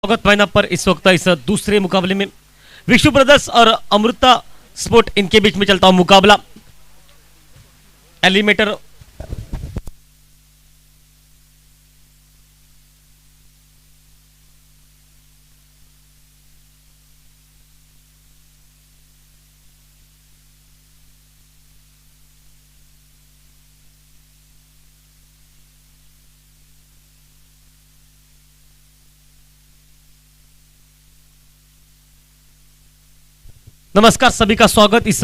स्वागत मैदान पर इस वक्त इस दूसरे मुकाबले में विशु ब्रदर्स और अमृता स्पोर्ट इनके बीच में चलता हुआ मुकाबला एलिमेटर। नमस्कार, सभी का स्वागत इस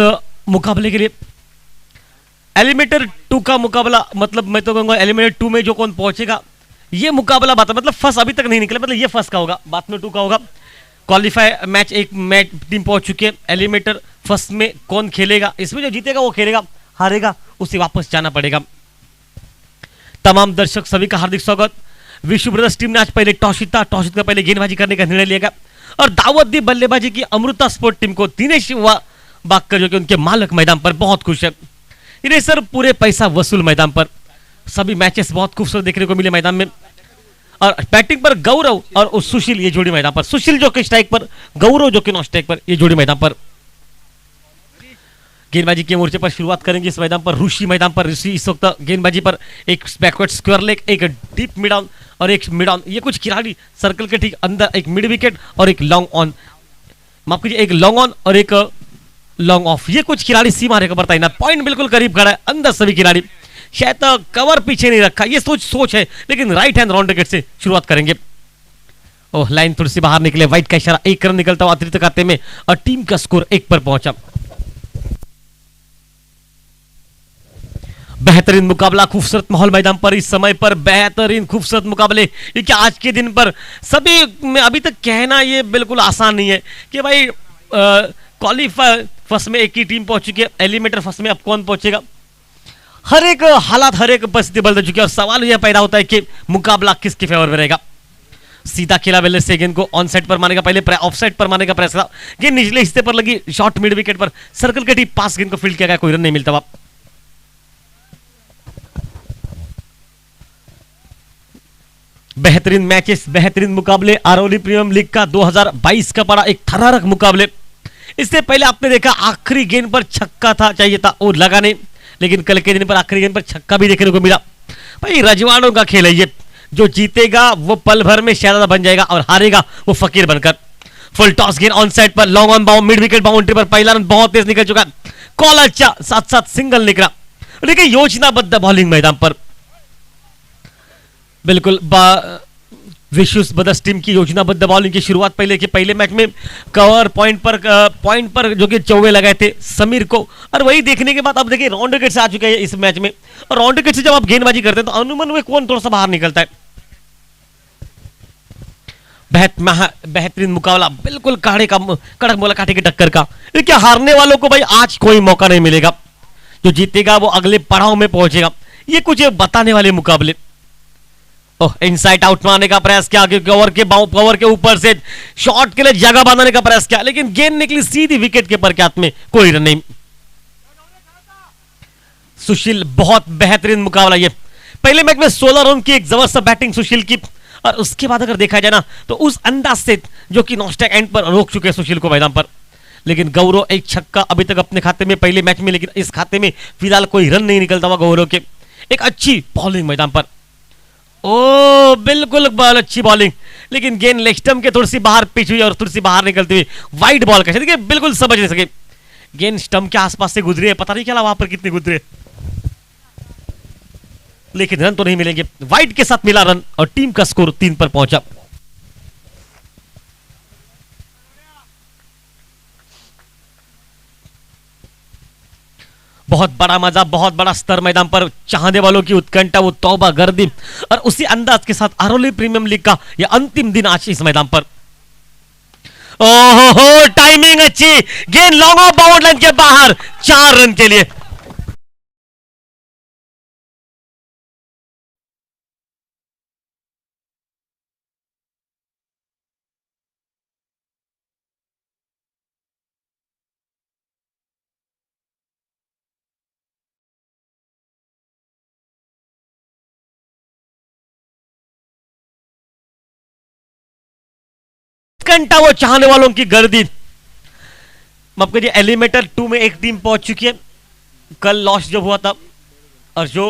मुकाबले के लिए। एलिमेटर 2 का मुकाबला, मतलब मैं तो कहूंगा एलिमेटर 2 में जो कौन पहुंचेगा ये मुकाबला बात है। मतलब फर्स्ट अभी तक नहीं निकला, मतलब ये फर्स्ट का होगा, बाद में 2 का होगा। क्वालिफाई मैच एक मैच टीम पहुंच चुकी है। एलिमेटर फर्स्ट में कौन खेलेगा, इसमें जो जीतेगा वो खेलेगा, हारेगा उसे वापस जाना पड़ेगा। तमाम दर्शक सभी का हार्दिक स्वागत। विशु ब्रदर्स टीम ने आज पहले टॉस जीता का पहले गेंदबाजी करने का निर्णय लिया और दावत दी बल्लेबाजी की अमृता स्पोर्ट टीम को। दिनेश बागकर जो कि उनके मालक मैदान पर बहुत खुश है। इन्हें सर पूरे पैसा वसूल मैदान पर सभी मैचेस बहुत खूबसूरत देखने को मिले मैदान में। और बैटिंग पर गौरव और सुशील ये जोड़ी मैदान पर, सुशील जो कि स्ट्राइक पर, गौरव जो कि नॉन स्ट्राइक पर, ये जोड़ी मैदान पर। गेंदबाजी के मोर्चे पर शुरुआत करेंगे इस मैदान पर ऋषि मैदान पर। ऋषि इस वक्त गेंदबाजी पर एक बैकवर्ड स्क्वायर लेग, एक डीप मिड ऑन और एक मिड ऑन। ये कुछ खिलाड़ी सर्कल के ठीक अंदर, एक मिड विकेट और एक लॉन्ग ऑन, माफ कीजिए एक लॉन्ग ऑन और एक लॉन्ग ऑफ। ये कुछ खिलाड़ी सीमा रेखा पर तैनात, पॉइंट बिल्कुल करीब खड़ा है अंदर सभी खिलाड़ी। शायद कवर पीछे नहीं रखा, ये सोच है, लेकिन राइट हैंड राउंड विकेट से शुरुआत करेंगे। ओह, लाइन थोड़ी सी बाहर निकले, व्हाइट का इशारा, एक रन निकलता हुआ अतिरिक्त खाते में और टीम का स्कोर 1 पर पहुंचा। बेहतरीन मुकाबला, खूबसूरत माहौल मैदान पर इस समय पर, बेहतरीन खूबसूरत मुकाबले। क्योंकि आज के दिन पर सभी में अभी तक कहना ये बिल्कुल आसान नहीं है कि भाई क्वालिफाई फर्स्ट में एक ही टीम पहुंच चुकी है, एलिमेटर फर्स्ट में अब कौन पहुंचेगा। हर एक हालात, हर एक परिस्थिति बदल चुकी है और सवाल यह पैदा होता है कि मुकाबला किसके फेवर में रहेगा। सीधा खेला वेले से गेंद को ऑन साइड पर मारने का, पहले ऑफ साइड पर मारने का प्रयास था। गेंद निचले हिस्से पर लगी, शॉर्ट मिड विकेट पर सर्कल के ठीक पास गेंद को फील्ड किया गया, कोई रन नहीं मिलता। बेहतरीन मैचेस, बेहतरीन मुकाबले। आरओली प्रीमियम लीग का 2022 का पड़ा एक थरारक मुकाबले। इससे पहले आपने देखा आखिरी गेंद पर छक्का था, चाहिए था वो लगा नहीं, लेकिन कल के दिन पर आखिरी गेंद पर छक्का भी देखने को मिला। भाई रजवाड़ों का खेल है ये, जो जीतेगा वो पल भर में शहजादा बन जाएगा और हारेगा वो फकीर बनकर। फुल टॉस गेंद ऑन साइड पर, long on bound, mid wicket boundary पर पहला रन बहुत तेज निकल चुका। कॉल अच्छा, साथ साथ सिंगल निकला। लेकिन योजनाबद्ध बॉलिंग मैदान पर बिल्कुल विशु ब्रदर्स टीम की योजनाबद्ध बॉलिंग की शुरुआत पहले मैच में कवर पॉइंट पर जो कि चौवे लगाए थे समीर को, और वही देखने के बाद अब देखिए राउंड विकेट से आ चुके हैं इस मैच में। और राउंड विकेट से जब आप गेंदबाजी करते हैं तो अनुमान में कौन थोड़ा सा बाहर निकलता है। बेहतरीन मुकाबला, बिल्कुल कड़क मोला काटे की टक्कर का। क्या हारने वालों को भाई आज कोई मौका नहीं मिलेगा, जो जीतेगा वो अगले पड़ाव में पहुंचेगा। ये कुछ बताने वाले मुकाबले। ओह, इनसाइड आउट मारने का प्रयास किया, कवर के ऊपर से शॉट के लिए जगह बनाने का प्रयास किया, लेकिन गेंद निकली सीधी विकेट के पर में, कोई रन नहीं। सुशील, बहुत बेहतरीन मुकाबला ये। पहले मैच में 16 रन की एक जबरदस्त बैटिंग सुशील की, और उसके बाद अगर देखा जाए ना तो उस अंदाज से जो कि नॉस्टैक एंड पर रोक चुके हैं सुशील को मैदान पर। लेकिन गौरव एक छक्का अभी तक अपने खाते में पहले मैच में, लेकिन इस खाते में फिलहाल कोई रन नहीं निकलता हुआ गौरव के। एक अच्छी बॉलिंग मैदान पर, ओ बिल्कुल बॉल, अच्छी बॉलिंग, लेकिन गेंद लेग स्टंप के थोड़ी सी बाहर पिच हुई और थोड़ी सी बाहर निकलती हुई वाइड बॉल का, देखिए बिल्कुल समझ नहीं सके। गेंद स्टंप के आसपास से गुजरी है, पता नहीं चला वहां पर कितनी गुजरे, लेकिन रन तो नहीं मिलेंगे। वाइड के साथ मिला रन और टीम का स्कोर 3 पर पहुंचा। बहुत बड़ा मजा, बहुत बड़ा स्तर मैदान पर, चाहने वालों की उत्कंठा, वो तौबा गर्दी, और उसी अंदाज के साथ आरओली प्रीमियम लीग का यह अंतिम दिन आज इस मैदान पर। ओहो, टाइमिंग अच्छी, गेंद लॉन्ग ऑफ बाउंड लाइन के बाहर, 4 रन के लिए। उत्कंठा, वो चाहने वालों की गर्दी। आपको जी एलिमेटर 2 में एक टीम पहुंच चुकी है, कल लॉस जब हुआ था, और जो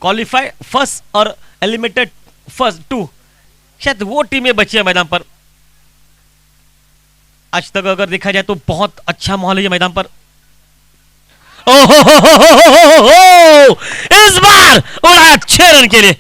क्वालिफाई फर्स्ट और एलिमेटेड फर्स्ट 2, शायद वो टीमें बची है मैदान पर। आज तक अगर देखा जाए तो बहुत अच्छा माहौल है ये मैदान पर। ओहो, इस बार उड़ाया 6 रन के लिए।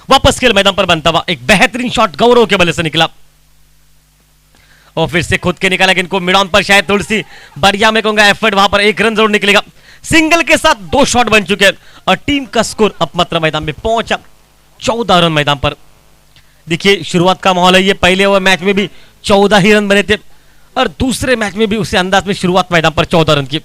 वापस खेल मैदान पर बनता हुआ एक बेहतरीन शॉट गौरव के बल्ले से निकला, और फिर से खुद के निकाला इनको मिड ऑन पर, शायद थोड़ी सी बढ़िया मैं कहूंगा एफर्ट, वहां पर एक रन जरूर निकलेगा। सिंगल के साथ 2 शॉट बन चुके हैं और टीम का स्कोर अब मात्र मैदान में पहुंचा 14 रन मैदान पर। देखिए शुरुआत का माहौल है ये, पहले ओवर मैच में भी 14 ही रन बने थे और दूसरे मैच में भी उसी अंदाज में शुरुआत मैदान पर 14 रन की।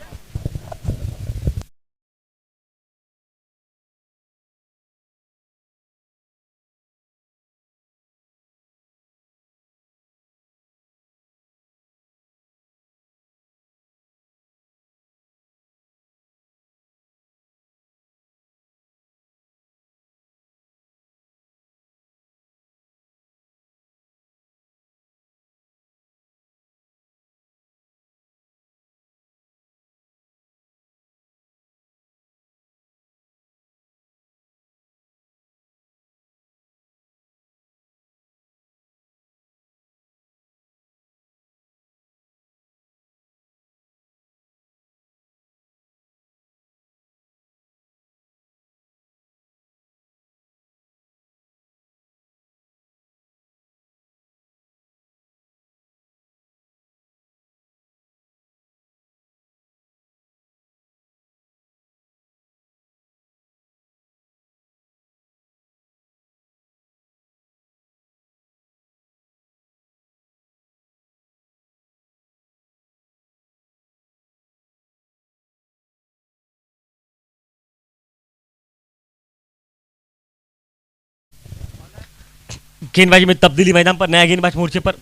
गेंदबाजी में तब्दीली मैदान पर, नया गेंदबाज मोर्चे पर।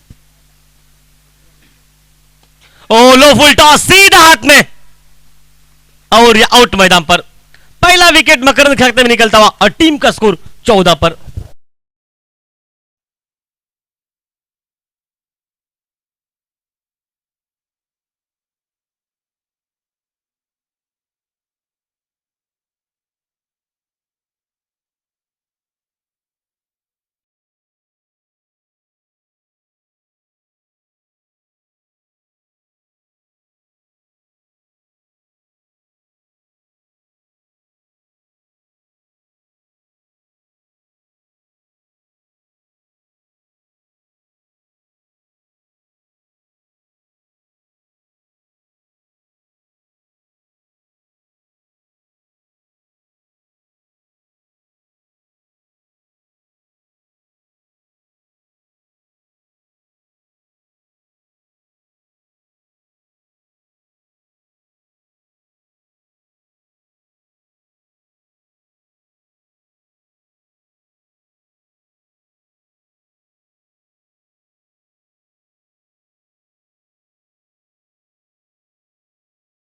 ओ लो फुल टॉस सीधा हाथ में, और ये आउट मैदान पर। पहला विकेट मकरंद के खाते में निकलता हुआ और टीम का स्कोर 14 पर।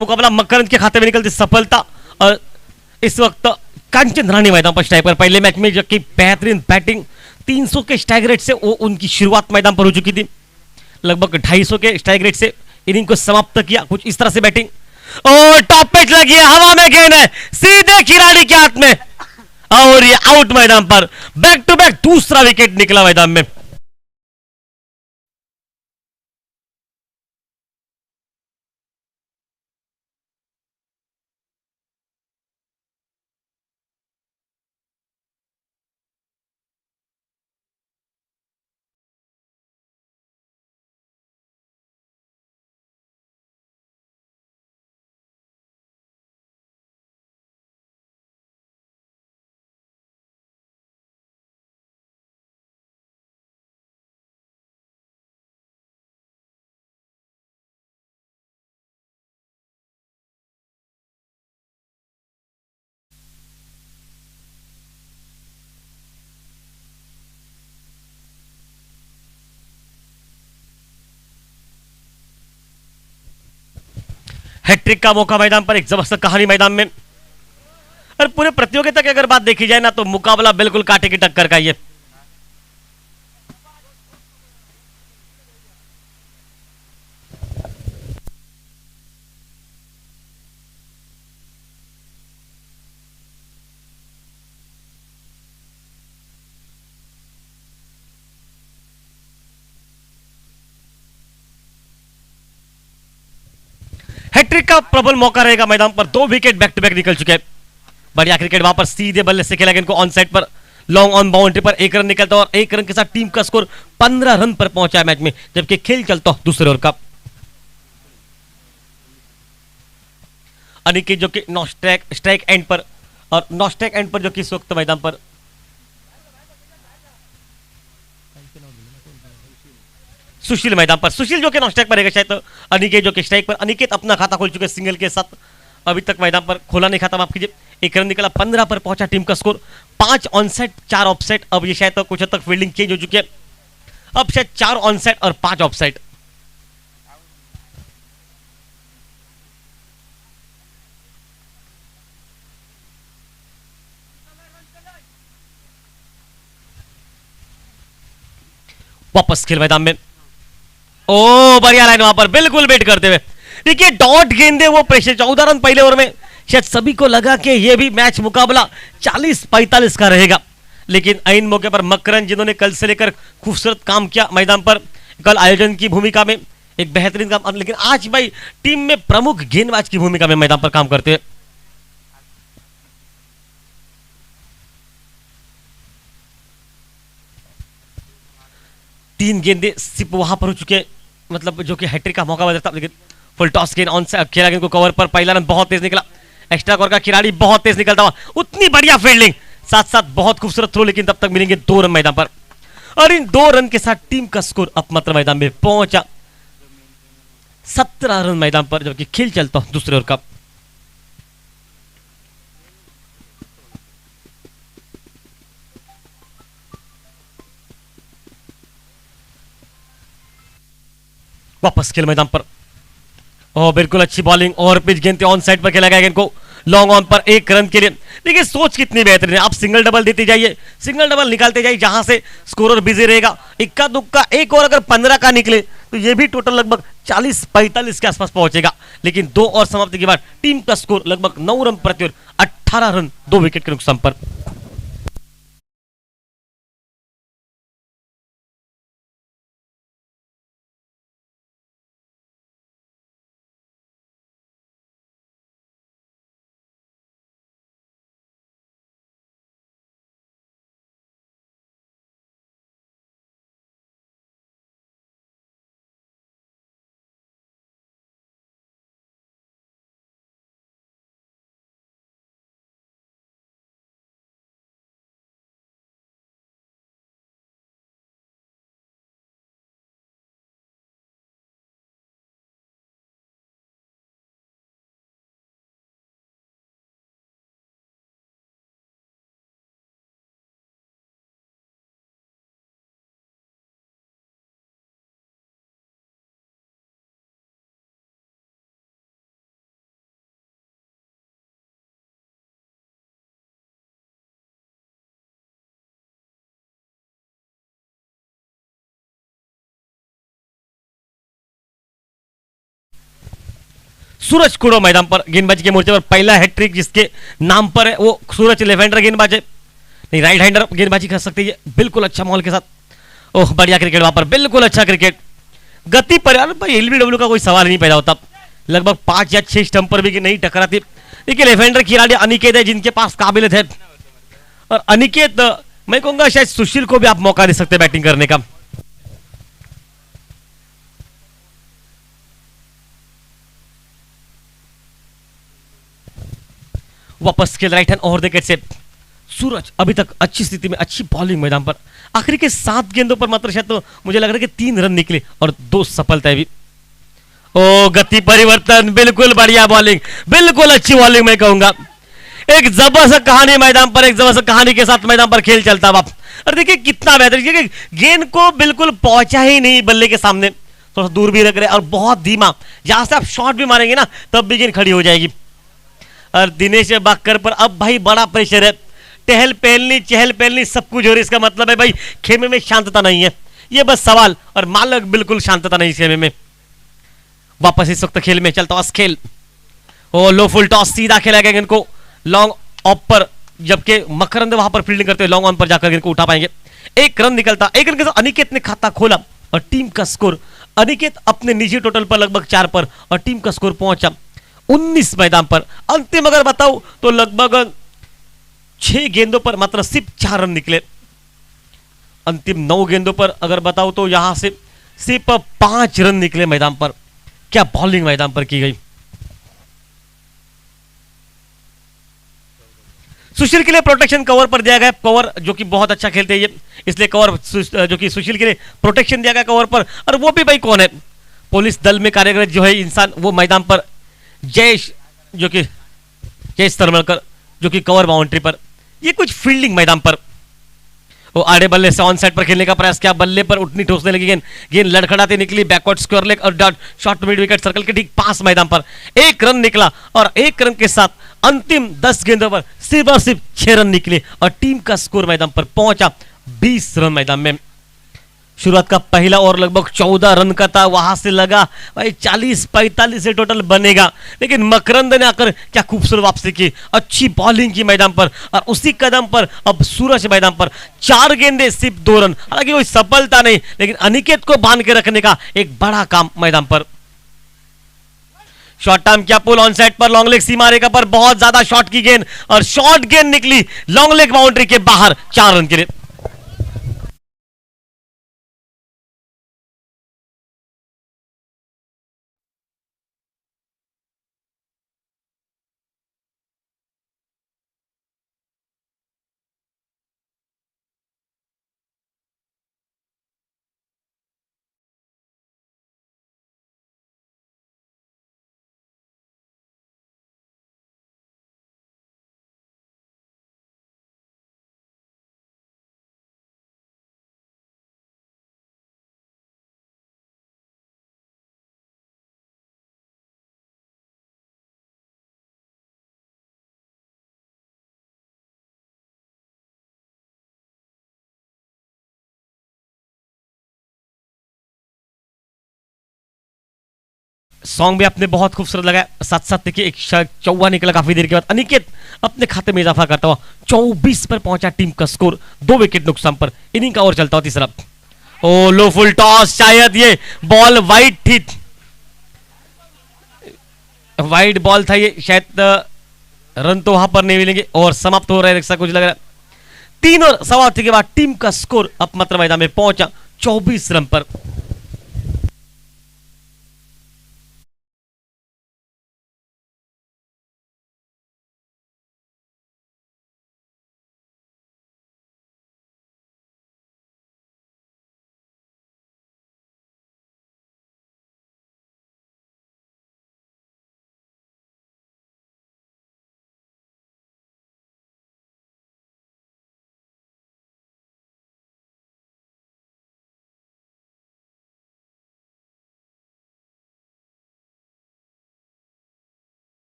मुकाबला मकरंद के खाते में निकलती सफलता, और इस वक्त कांचन रानी मैदान पर स्ट्राइक पर। पहले मैच में जबकि बेहतरीन बैटिंग 300 के स्ट्राइक रेट से वो उनकी शुरुआत मैदान पर हो चुकी थी, लगभग 250 के स्ट्राइक रेट से इनिंग को समाप्त किया, कुछ इस तरह से बैटिंग। और टॉप पिच लगी है, हवा में गेंद है, सीधे खिलाड़ी के हाथ में, और ये आउट मैदान पर। बैक टू बैक दूसरा विकेट निकला मैदान में। हैट्रिक का मौका मैदान पर, एक जबरदस्त कहानी मैदान में। और पूरे प्रतियोगिता की अगर बात देखी जाए ना तो मुकाबला बिल्कुल कांटे की टक्कर का ये। हैट्रिक का प्रबल मौका रहेगा मैदान पर, 2 विकेट बैक टू बैक निकल चुके हैं। बढ़िया क्रिकेट, वहां पर सीधे बल्ले से खेला गया इनको ऑन साइड पर, लॉन्ग ऑन बाउंड्री पर 1 रन निकलता और 1 रन के साथ टीम का स्कोर 15 रन पर पहुंचा है मैच में, जबकि खेल चलता दूसरे ओवर का। अनिकेत जो कि स्ट्राइक एंड पर, और नॉट स्ट्राइक एंड पर जो कि इस वक्त मैदान पर सुशील मैदान पर, सुशील जो कि नॉट स्ट्राइक पर रहेगा शायद, अनिकेत जो कि स्ट्राइक पर। अनिकेत अपना खाता खोल चुके सिंगल के साथ, अभी तक मैदान पर खोला नहीं खाता, माफ कीजिए। 1 रन निकला, 15 पर पहुंचा टीम का स्कोर, 5 ऑनसाइड 4 ऑफसाइड। अब ये शायद तो कुछ हद तक फील्डिंग चेंज हो चुकी है, अब शायद 4 ऑनसाइड और 5 ऑफसाइड। वापस खेल मैदान में, ओ बढ़िया लाइन वहां पर बिल्कुल वेट करते हुए। देखिए डॉट गेंदे वो प्रेशर, 14 रन पहले ओवर में, शायद सभी को लगा कि ये भी मैच मुकाबला 40-45 का रहेगा, लेकिन ऐन मौके पर मकरन जिन्होंने कल से लेकर खूबसूरत काम किया मैदान पर, कल आयोजन की भूमिका में एक बेहतरीन काम, लेकिन आज भाई टीम में प्रमुख गेंदबाज की भूमिका में मैदान पर काम करते हैं। तीन गेंदे सिर्फ वहां पर हो चुके, मतलब जो कि हैट्रिक का मौका बदलता, लेकिन फुल टॉस गेंद ऑन से खेला गेंद को कवर पर, पहला रन बहुत तेज निकला, एक्स्ट्रा कवर का खिलाड़ी बहुत तेज निकलता हुआ, उतनी बढ़िया फील्डिंग, साथ साथ बहुत खूबसूरत थ्रो, लेकिन तब तक मिलेंगे 2 रन मैदान पर। और इन 2 रन के साथ टीम का स्कोर अब मात्र मैदान में पहुंचा 17 रन मैदान पर, जबकि खेल चलता दूसरे ओवर का। वापस खेल मैदान पर, ओह बिल्कुल अच्छी बॉलिंग, ओवर पिच गेंद ऑन साइड पर खेला गया गेंद को लॉन्ग ऑन पर 1 रन के लिए। देखिए सोच कितनी बेहतरीन है, आप सिंगल डबल देते जाइए, सिंगल डबल निकालते जाइए, जहां से स्कोरर बिजी रहेगा। इक्का दुक्का एक और अगर 15 का निकले तो ये भी टोटल लगभग 40-45 के आसपास पहुंचेगा, लेकिन 2 और समाप्ति के बाद टीम का स्कोर लगभग 9 रन प्रति ओवर, 18 रन 2 विकेट के नुकसान पर। सूरज कुड़ो मैदान पर गेंदबाजी के मोर्चे पर पहला हैट्रिक जिसके नाम पर है, वो सूरज लेवेंडर गेंदबाज है, नहीं राइट हैंडर गेंदबाजी कर सकते हैं, बिल्कुल अच्छा मॉल के साथ। ओह बढ़िया क्रिकेट वहां पर, बिल्कुल अच्छा क्रिकेट, गति पर एलबीडब्ल्यू का कोई सवाल नहीं पैदा होता, लगभग 5 या 6 स्टंप पर भी नहीं टकराती। देखिए लेवेंडर खिलाड़ी अनिकेत है जिनके पास काबिलियत है, और अनिकेत मैं कहूंगा शायद सुशील को भी आप मौका दे सकते बैटिंग करने का। वापस खेल राइट हैंड ओवर विकेट से सूरज, अभी तक अच्छी स्थिति में, अच्छी बॉलिंग मैदान पर, आखिरी के 7 गेंदों पर मात्र शायद तो मुझे लग रहा है कि 3 रन निकले और 2 सफलताएं भी। ओ गति परिवर्तन, बिल्कुल बढ़िया बॉलिंग, बिल्कुल अच्छी बॉलिंग मैं कहूंगा, एक जबरदस्त कहानी मैदान पर, एक जबरदस्त कहानी के साथ मैदान पर खेल चलता बाप। और देखिए कितना बेहतर, गेंद को बिल्कुल पहुंचा ही नहीं बल्ले के सामने, थोड़ा दूर भी रख रहे और बहुत धीमा, जहां से आप शॉट भी मारेंगे ना तब भी गेंद खड़ी हो जाएगी। और दिनेश बाकर पर अब भाई बड़ा प्रेशर है, टहल पहलनी सब कुछ हो रही, इसका मतलब है भाई खेमे में शांतता नहीं है, ये बस सवाल और मालक बिल्कुल शांतता नहीं खेमे में। वापस इस वक्त खेल में चलता हुआ खेल, ओ लो फुल टॉस सीधा खेला गया गेंद को लॉन्ग ऑफ पर, जबकि मकरंद वहां पर फील्डिंग करते हुए लॉन्ग ऑन पर जाकर गेंद को उठा पाएंगे। एक रन निकलता, एक रन के साथ अनिकेत ने खाता खोला और टीम का स्कोर, अनिकेत अपने निजी टोटल पर लगभग 4 पर और टीम का स्कोर पहुंचा 19 मैदान पर। अंतिम अगर बताऊं तो लगभग 6 गेंदों पर मात्र सिर्फ 4 रन निकले। अंतिम 9 गेंदों पर अगर बताऊं तो यहां से सिर्फ 5 रन निकले मैदान पर। क्या बॉलिंग मैदान पर की गई। सुशील के लिए प्रोटेक्शन कवर पर दिया गया, कवर जो कि बहुत अच्छा खेलते हैं ये, इसलिए कवर जो कि सुशील के लिए प्रोटेक्शन दिया गया कवर पर। और वो भी भाई कौन है, पुलिस दल में कार्यरत जो है इंसान, वो मैदान पर जयेश जो कि जयेश तरमलकर जो कि कवर बाउंड्री पर। ये कुछ फील्डिंग मैदान पर, वो आड़े बल्ले से ऑन साइड पर खेलने का प्रयास किया, बल्ले पर उठनी ठोसने लगी गेंद, गेंद लड़खड़ाती निकली बैकवर्ड स्क्वायर लेग और dot shot mid wicket circle के ठीक पास मैदान पर। 1 रन निकला और 1 रन के साथ अंतिम 10 गेंदों पर सिर्फ और सिर्फ 6 रन निकले और टीम का स्कोर मैदान पर पहुंचा 20 रन मैदान में। शुरुआत का पहला ओवर लगभग 14 रन का था, वहां से लगा भाई 40-45 से टोटल बनेगा, लेकिन मकरंद ने आकर क्या खूबसूरत वापसी की, अच्छी बॉलिंग की मैदान पर। और उसी कदम पर अब सूरज मैदान पर 4 गेंदे सिर्फ 2 रन, हालांकि कोई सफलता नहीं, लेकिन अनिकेत को बांध के रखने का एक बड़ा काम मैदान पर। शॉर्ट टर्म क्या पुल ऑन साइड पर लॉन्ग लेग सीमा रेखा पर बहुत ज्यादा शॉट की गेंद और शॉर्ट गेंद निकली लॉन्ग लेग बाउंड्री के बाहर 4 रन के लिए। सॉन्ग भी आपने बहुत खूबसूरत लगाया, साथ साथ देखिए एक चौवा निकला काफी देर के बाद। अनिकेत अपने खाते में इजाफा करता हुआ 24 पर पहुंचा टीम का स्कोर 2 विकेट नुकसान पर। इनिंग का ओवर चलता हुआ तीसरा, ओ लो फुल टॉस, शायद ये बॉल वाइड थी, वाइड बॉल था ये, शायद रन तो वहां पर नहीं मिलेंगे और समाप्त हो रहा है ऐसा कुछ लग रहा है। 3 और सवा के बाद टीम का स्कोर अब मात्र मैदान में पहुंचा 24 रन पर।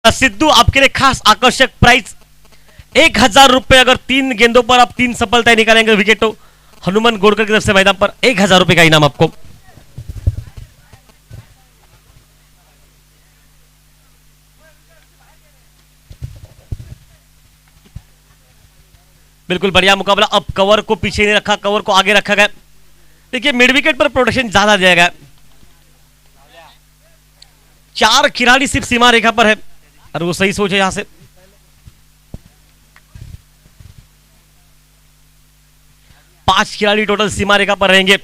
सिद्धू आपके लिए खास आकर्षक प्राइस 1000 रुपए, अगर 3 गेंदों पर आप 3 सफलताएं निकालेंगे विकेटों हनुमान गोड़कर की तरफ से मैदान पर 1000 रुपए का इनाम आपको। बिल्कुल बढ़िया मुकाबला। अब कवर को पीछे नहीं रखा, कवर को आगे रखा गया। देखिए मिड विकेट पर प्रोटेक्शन ज्यादा दिया गया, 4 खिलाड़ी सिर्फ सीमा रेखा पर है और वो सही सोच है। यहां से 5 खिलाड़ी टोटल सीमा रेखा पर रहेंगे।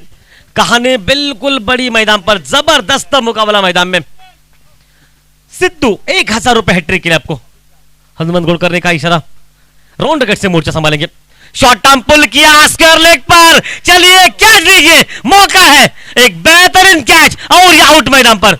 कहानी बिल्कुल बड़ी मैदान पर, जबरदस्त मुकाबला मैदान में। सिद्धू 1000 रुपए हैट्रिक के लिए आपको। हनुमान गोड़कर ने कहा इशारा, राउंड विकेट से मोर्चा संभालेंगे। शॉर्ट टर्म पुल किया स्क्वायर लेग पर, चलिए कैच लीजिए, मौका है, एक बेहतरीन कैच और ये आउट मैदान पर।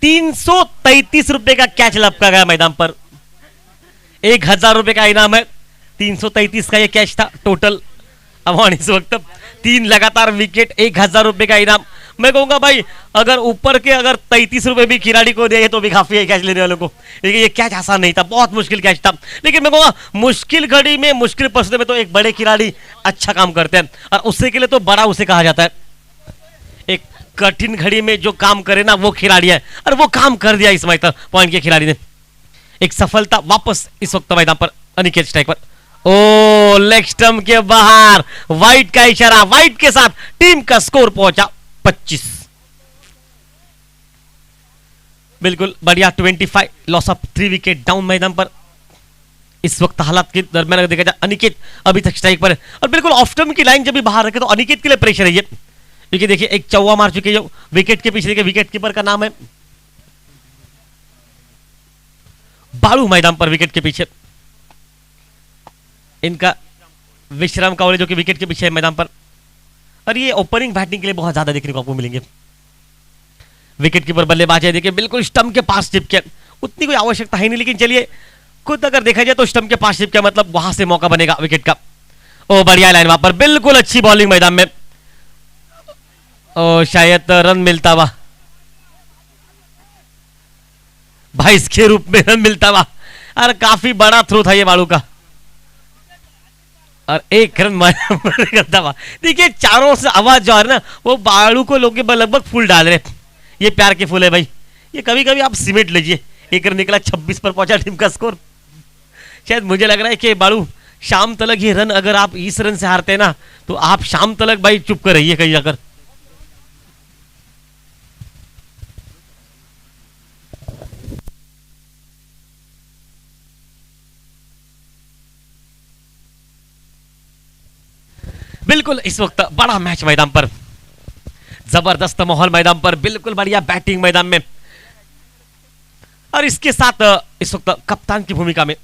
₹333 का कैच लपका गया मैदान पर। 1000 रुपए का इनाम है। 333 का ये कैच था टोटल अमाउंट इस वक्त। 3 लगातार विकेट, 1000 रुपए का इनाम। मैं कहूंगा भाई अगर ऊपर के अगर 33 रुपए भी खिलाड़ी को दिए तो भी काफी है कैच लेने वालों को। लेकिन ये कैच आसान नहीं था, बहुत मुश्किल कैच था। लेकिन मैं कहूंगा मुश्किल घड़ी में, मुश्किल परिस्थिति में तो एक बड़े खिलाड़ी अच्छा काम करते हैं, और उससे के लिए तो बड़ा उसे कहा जाता है। एक कठिन घड़ी में जो काम करे ना वो खिलाड़ी है, और वो काम कर दिया इस मैच पॉइंट के खिलाड़ी ने। एक सफलता वापस इस वक्त मैदान पर अनिकेत स्ट्राइक पर। ओ लेग स्टंप के बाहर, वाइट का इशारा, वाइट के साथ टीम का स्कोर पहुंचा 25। बिल्कुल बढ़िया 25, लॉस ऑफ 3 विकेट डाउन मैदान पर। इस वक्त हालात के दरमियान अगर देखा जाए अनिकेत अभी तक स्ट्राइक पर है, और बिल्कुल ऑफ स्टंप की लाइन जब भी बाहर रखे तो अनिकेत के लिए प्रेशर है ये, क्योंकि देखिए एक चौवा मार चुके जो विकेट के पीछे, देखिए विकेट कीपर का नाम है बाड़ू मैदान पर विकेट के पीछे। इनका विश्राम कावले जो कि विकेट के पीछे है मैदान पर, और ये ओपनिंग बैटिंग के लिए बहुत ज्यादा देखने को आपको मिलेंगे। विकेट कीपर बल्लेबाज है, देखिए बिल्कुल स्टंप के पास चिपके, उतनी कोई आवश्यकता है नहीं, लेकिन चलिए खुद अगर देखा जाए तो स्टंप के पास चिपके मतलब वहां से मौका बनेगा विकेट का। ओ बढ़िया लाइन वहां पर, बिल्कुल अच्छी बॉलिंग मैदान में। ओ शायद रन मिलता हुआ, 22 के रूप में रन मिलता हुआ, और काफी बड़ा थ्रो था ये बाड़ू का, और 1 रन करता हुआ। देखिए चारों से आवाज जो है ना वो बाड़ू को लोग लगभग फूल डाल रहे। ये प्यार के फूल है भाई, ये कभी कभी आप सीमेंट लीजिए। 1 रन निकला, 26 पर पहुंचा टीम का स्कोर। शायद मुझे लग रहा है कि बाड़ू शाम तलक ये रन, अगर आप इस रन से हारते हैं ना तो आप शाम तलक भाई चुप कर रहिए कहीं जाकर। बिल्कुल इस वक्त बड़ा मैच मैदान पर, जबरदस्त माहौल मैदान पर, बिल्कुल बढ़िया बैटिंग मैदान में, और इसके साथ इस वक्त कप्तान की भूमिका में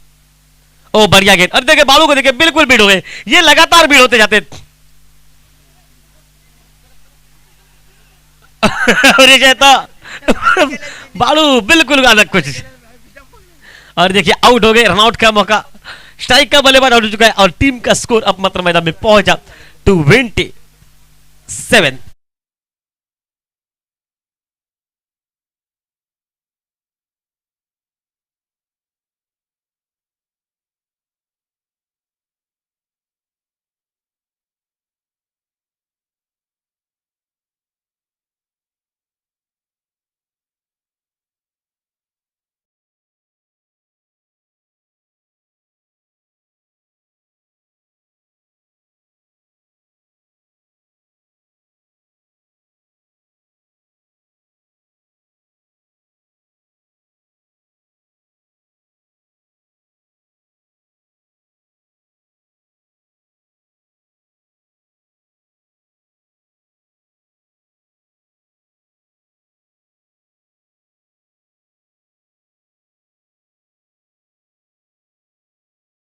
ओ बढ़िया गेंद। अरे देखिए बालू को देखिए बिल्कुल बीट हो गए, ये लगातार बीट होते जाते। और ये कहता बालू बिल्कुल अलग कुछ, और देखिए आउट हो गए, रनआउट का मौका, स्ट्राइक का बल्लेबाज आउट हो चुका है, और टीम का स्कोर अब मात्र मैदान में पहुंचा 27।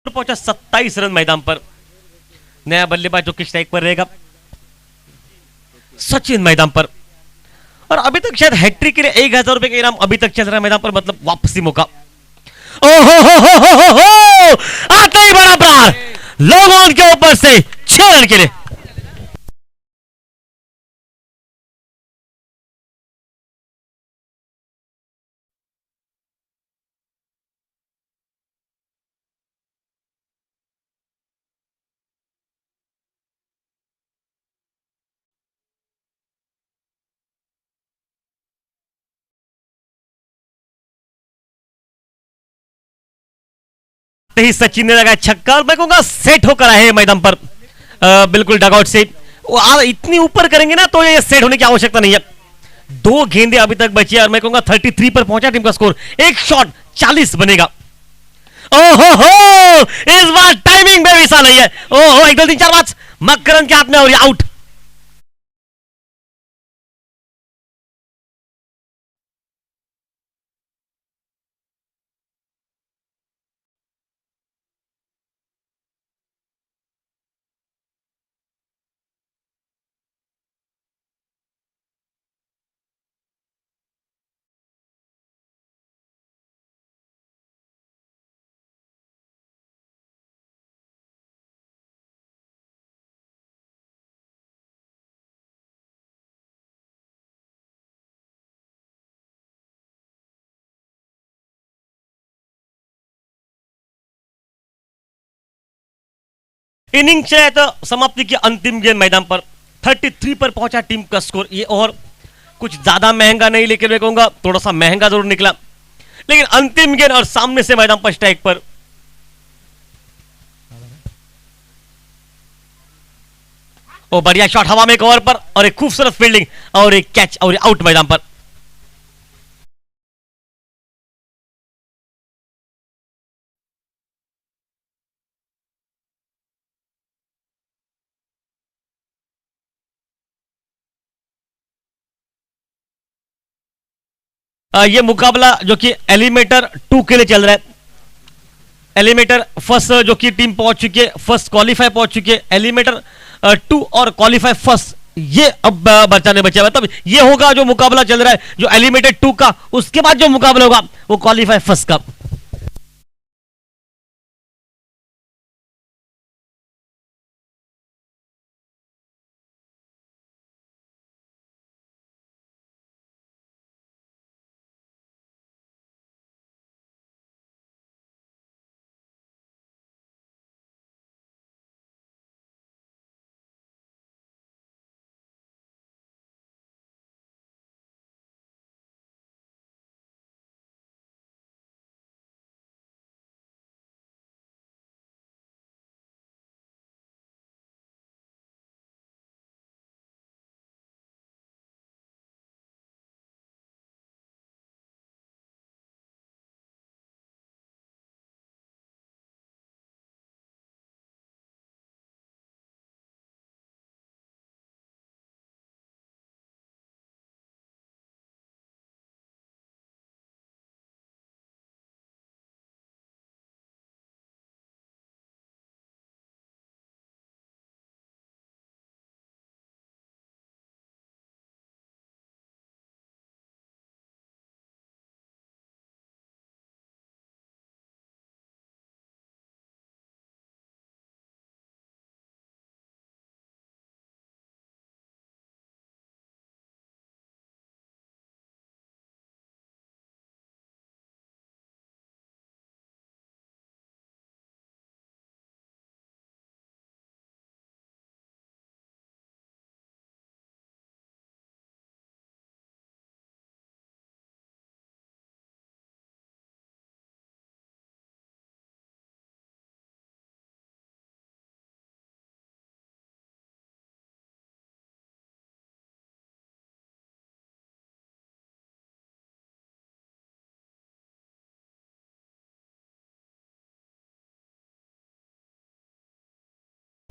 पहुंचा 27 रन मैदान पर। नया बल्लेबाज जो कि स्ट्राइक पर रहेगा सचिन मैदान पर, और अभी तक शायद हैट्रिक के लिए 1000 रुपए का इनाम अभी तक चल रहा है मैदान पर, मतलब वापसी मौका। हो आते ही बड़ा प्रहार लोगों के ऊपर से 6 रन के लिए। ही सचिन ने लगाया छक्का और मैं कहूंगा सेट होकर आए मैदान पर बिल्कुल डगआउट से वो इतनी ऊपर करेंगे ना तो ये सेट होने की आवश्यकता नहीं है। दो गेंदे अभी तक बची और मैं कहूंगा 33 पर पहुंचा टीम का स्कोर। एक शॉट 40 बनेगा। ओहो हो इस बार टाइमिंग बेमिसाल नहीं है। ओहो 1 2 3 4 5 मकरन के हाथ में और ये आउट। इनिंग चले तो समाप्ति की अंतिम गेंद मैदान पर 33 पर पहुंचा टीम का स्कोर। ये और कुछ ज्यादा महंगा नहीं लेकिन मैं कहूंगा थोड़ा सा महंगा जरूर निकला लेकिन अंतिम गेंद और सामने से मैदान पर स्ट्राइक पर ओ बढ़िया शॉट हवा में कवर पर और एक खूबसूरत फील्डिंग और एक कैच और आउट मैदान पर। ये मुकाबला जो कि एलिमेटर 2 के लिए चल रहा है। एलिमेटर फर्स्ट जो कि टीम पहुंच चुकी है, फर्स्ट क्वालिफाई पहुंच चुकी है। एलिमेटर 2 और क्वालिफाई फर्स्ट ये अब बचाने बचा मतलब ये होगा जो मुकाबला चल रहा है जो एलिमेटर 2 का। उसके बाद जो मुकाबला होगा वो क्वालिफाई फर्स्ट का।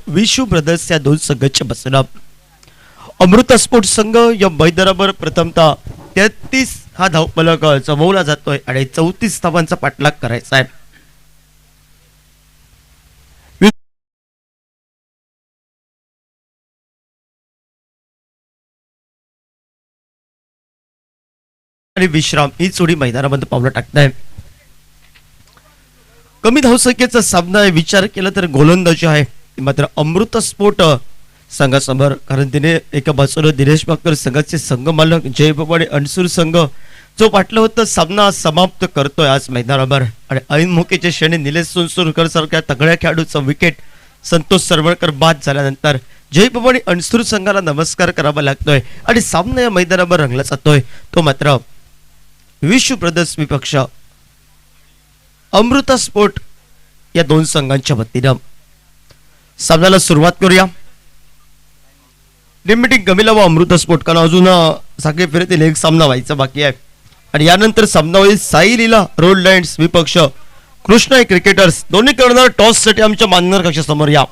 विशू ब्रदर्स या दोन संघांच्या बसणं अमृता स्पोर्ट्स संघ या मैदानावर प्रथमतः 33 हा धावफलक जमवला जातोय आणि 34 धावांचा पाठलाग करायचा आहे। आणि विश्राम ही जोडी मैदानामध्ये पावलं टाकताय। कमी धावसंख्येचा सामना विचार केला तर गोलंदाजी आहे मात्र अमृता स्पोर्ट संघासमोर कारण तिने एका बाजूला दिनेश बाकर संघाचे संघ मालक जय भवानी अणसूर संघ जो वाटलं होतं सामना समाप्त करतोय आज मैदानावर आणि ऐन मोकेच्या क्षणी निलेश सोनसुरकर सारख्या तगड्या खेळाडूचा विकेट संतोष सरवळकर बाद झाल्यानंतर जय भवानी अणसूर संघाला नमस्कार करावा लागतोय आणि सामना या मैदानावर रंगला जातोय तो मात्र विश्व ब्रदर्स विपक्ष अमृता स्पोर्ट या दोन संघांच्या वतीनं. सामन्याला सुरुवात करूया. टीम गमिला व अमृत स्पोर्ट कारण अजून साखळी फेरीतील एक सामना व्हायचा बाकी आहे आणि यानंतर सामना होईल साई लीला रोड लाईन्स विपक्ष कृष्णा क्रिकेटर्स. दोन्ही करणार टॉस साठी आमच्या मान्यवर कक्षासमोर या.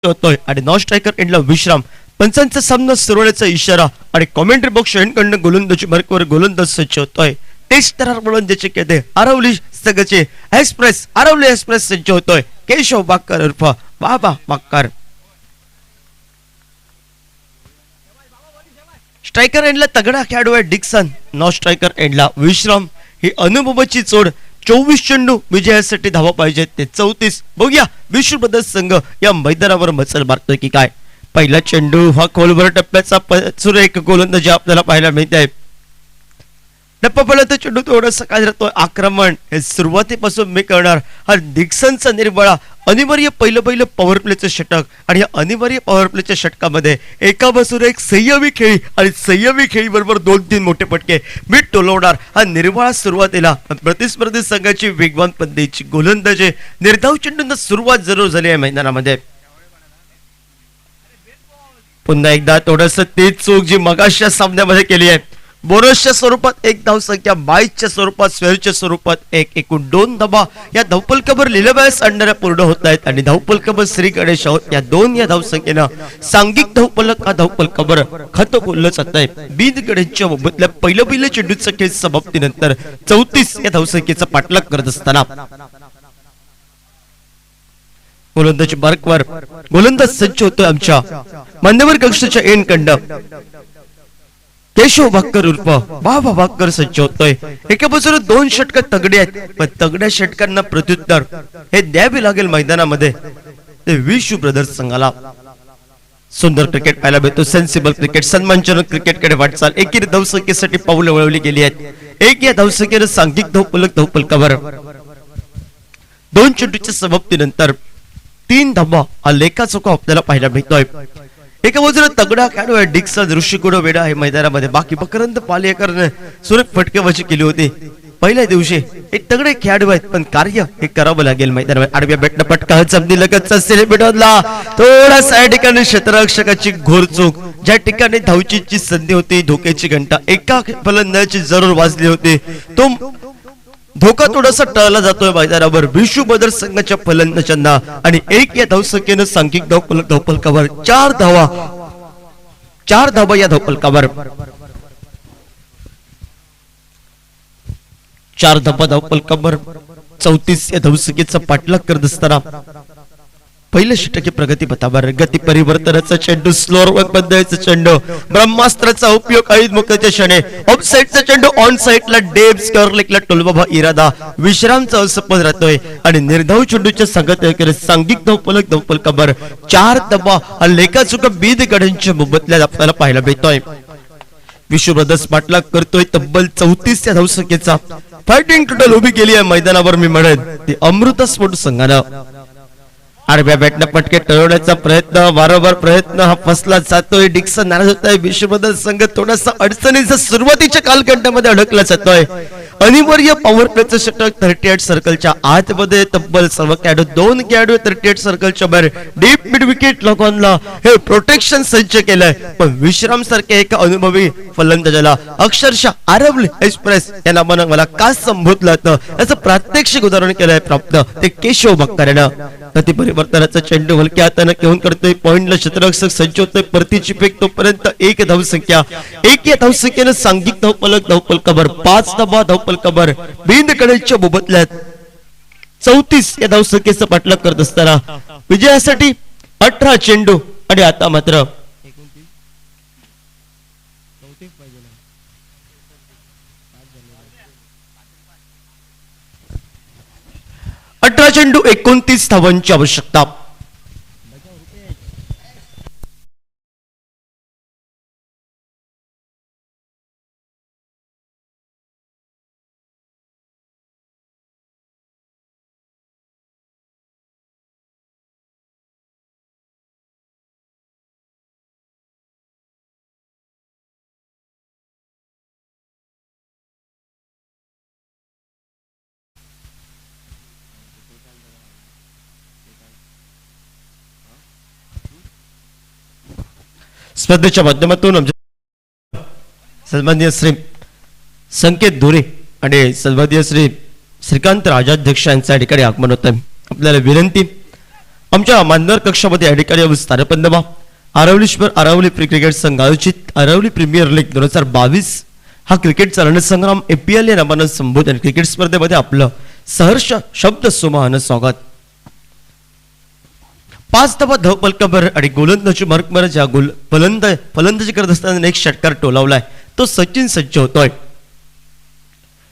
होतोय आणि नॉन स्ट्रायकर एंडला विश्राम. पंचांचा सामना सुरू होण्याचा इशारा आणि कॉमेंट्री बॉक्स एंडकडनं गोलंदाजी मार्कवर गोलंदाज सज्ज होतोय. टेस्ट तरार गोलंदाजी केले आरवली संघाचे एक्सप्रेस आरवली एक्सप्रेस सज्ज होतोय. केशव बाक्कर उर्फ बाबा बाक्कर. स्ट्रायकर एंडला तगडा खेळाडू आहे डिक्सन. नॉन स्ट्रायकर एंडला विश्राम. ही अनुभवाची चोड. 24 चेंडू विजयासाठी धावा पाहिजेत ते 34. बघूया विश्व ब्रदर्स संघ या मैदानावर मचल मारतोय की काय. पहिला चेंडू हा खोलवर टप्प्याचा सुरेख गोलंदाजी आपल्याला पाहायला मिळत आहे. टप्पापर्यंत चेंडू थोडंसं काय राहतोय आक्रमण हे सुरुवातीपासून मी करणार. हा डिक्सनचा निर्बळा अनिवार्य पहिलं पॉवर प्लेचं षटक आणि या अनिवार्य पॉवर प्लेच्या षटकामध्ये एका बसून एक संयमी खेळी आणि संयमी खेळी बरोबर 2-3 मोठे फटके मी टोलवणार. हा निर्बळा सुरुवातीला प्रतिस्पर्धी संघाची वेगवान पद्धतीची गोलंदाजी निर्धाव चेंडूंना सुरुवात जरूर झाली आहे मैदानामध्ये. पुन्हा एकदा थोडंसं तेच चूक जी मगाशच्या सामन्यामध्ये केली आहे. बोनसच्या स्वरूपात एक धावसंख्या, बाईसच्या स्वरूपात, स्वेअरच्या स्वरूपात एक, एकूण 2 धावा या धावपलकावर लिलबायस आणणाऱ्या पूर्ण होत आहेत आणि धावपलकावर श्री गणेश आहोत या 2 या धावसंख्येनं सांघिक धावपलक हा धावपलकावर खातं बोललं जात आहे. बीद गणेशच्या मोबदल्या पहिलं चेंडूचा खेळ समाप्तीनंतर 34 या धावसंख्येचा पाठलाग करत असताना गोलंदाजी मार्कवर गोलंदाज सज्ज होतोय आमच्या मान्यवर कक्षाच्या एंड कंड. केशव बाक्कर उर्फ बाबा बाक्कर सज्ज होतोय. एका बाजूला 2 षटक तगडे आहेत पण तगड्या षटकांना प्रत्युत्तर हे द्यावे लागेल मैदानामध्ये ते विश्व ब्रदर्स संघाला. सुंदर क्रिकेट पाहायला भेटतो. सेन्सिबल क्रिकेट सन्मानजनक क्रिकेटकडे वाटचाल. एकीर धावसंख्येसाठी पावलं वळवली गेली आहेत. एक या धावसंख्येनं सांघिक धावपलकावर 2 चेंडूच्या समाप्तीनंतर 3 धावा हा लेखाचोखा आपल्याला पाहायला मिळतोय. एका बाजूला तगडा खेळाडू आहे डिक्सन. ऋषिकुड वेडा आहे मैदानामध्ये. बाकी बकरंद पालेकरने सुरेख फटकेबाजी केली होती पहिल्या दिवशी. एक तगडे खेळाडू आहेत पण कार्य हे करावं लागेल मैदानामध्ये. आडव्या बॅटनं फटका जमनी लगतचा सेलिब्रेटला थोडासा या ठिकाणी क्षेत्ररक्षकाची घोर चूक. ज्या ठिकाणी धावचीची संधी होती धोक्याची घंटा एका फलंदाजाची जरूर वाजली होती. तो धोका थोडासा टळला जातोय मैदानावर विश्व ब्रदर्स संघाच्या फलंदाजांना आणि एक या धावसंख्येनं सांघिक धावपलकावर 4 धावा या धावपलकावर 4 धावा धावपलकावर 34 या धावसंख्येचा पाठलाग करत असताना पहिलं षटकी प्रगती पथावर. गती परिवर्तनाचा चेंडू, स्लोअर बदलायचा चेंडू, ब्रह्मास्त्राचा उपयोग ऐद मुक्ताच्या क्षणी, ऑफ साइडचा चेंडू ऑन साइडला डेप स्क्वेअर लेगला टोलबाबा इरादा विश्रामचा असपद राहतोय आणि निर्धाव चेंडूच्या संगत सांघिक धावपलकावर 4 धावा लेखाचुका बीद गड्यांच्या मोबदल्यात आपल्याला पाहायला मिळतोय. विश्व ब्रदर्स पाठलाग करतोय तब्बल 34 या धावसंख्येचा. फायटिंग टोटल उभी केली आहे मैदानावर मी म्हणेन ती अमृत स्पोर्ट संघानं. आडव्या बॅटनं फटके टळवण्याचा प्रयत्न, वारंवार प्रयत्न हा फसला जातोय. डिक्सन नाराज होत आहे. विश्व ब्रदर्स संघ थोडासा अडचणीचा सुरुवातीच्या कालखंडामध्ये अडकला जातोय. अनिवार्य पॉवर प्लेचं षटक 38 सर्कलच्या आतमध्ये तब्बल सर्व खेळाडू 2 खेळाडू 38 सर्कलच्या बाहेर डीप मिड विकेट लोकांना हे प्रोटेक्शन सज्ज केलंय. पण विश्राम सारख्या एका अनुभवी फलंदाजाला अक्षरशः आरवली एक्सप्रेस या नावानं मला का संबोधलं जातं याचं प्रात्यक्षिक उदाहरण केलंय प्राप्त ते केशव बाक्करनं. गती परिवर्तनाचा चेंडू हलक्या हाताने घेऊन करतोय. पॉइंटला क्षेत्ररक्षक सज्ज होतोय. परतीची फेक तोपर्यंत 1 धावसंख्या. 1 या धावसंख्येनं सांघिक धावपलकावर 5 धावा धावपलकावर बिंद कडेच्या मोबदल्यात 34 या धावसंख्येचा पाठलाग करत असताना विजयासाठी 18 चेंडू आणि आता मात्र 18 चेंडू 29 धावांची आवश्यकता. स्पर्धेच्या माध्यमातून आमच्या सन्माननीय श्री संकेत धोरे आणि सन्माननीय श्री श्रीकांत राजाध्यक्ष यांच्या या ठिकाणी आगमन होत आहे. आपल्याला विनंती, आमच्या मान्यवर कक्षामध्ये या ठिकाणी स्थानपन्न व्हा. आरवलीश्वर आरावली प्री क्रिकेट संघ आयोजित आरावली प्रीमियर लीग 2022 हा क्रिकेटचा रणसंग्राम APL या नावानं संबोधन क्रिकेट स्पर्धेमध्ये आपलं सहर्ष शब्द सुमहान स्वागत. 5 धावा धावपलकाभर आणि गोलंदाजी मार्कवर ज्या फलंदाजी करत असताना एक षटकार टोलावलाय तो सचिन सज्ज होतोय.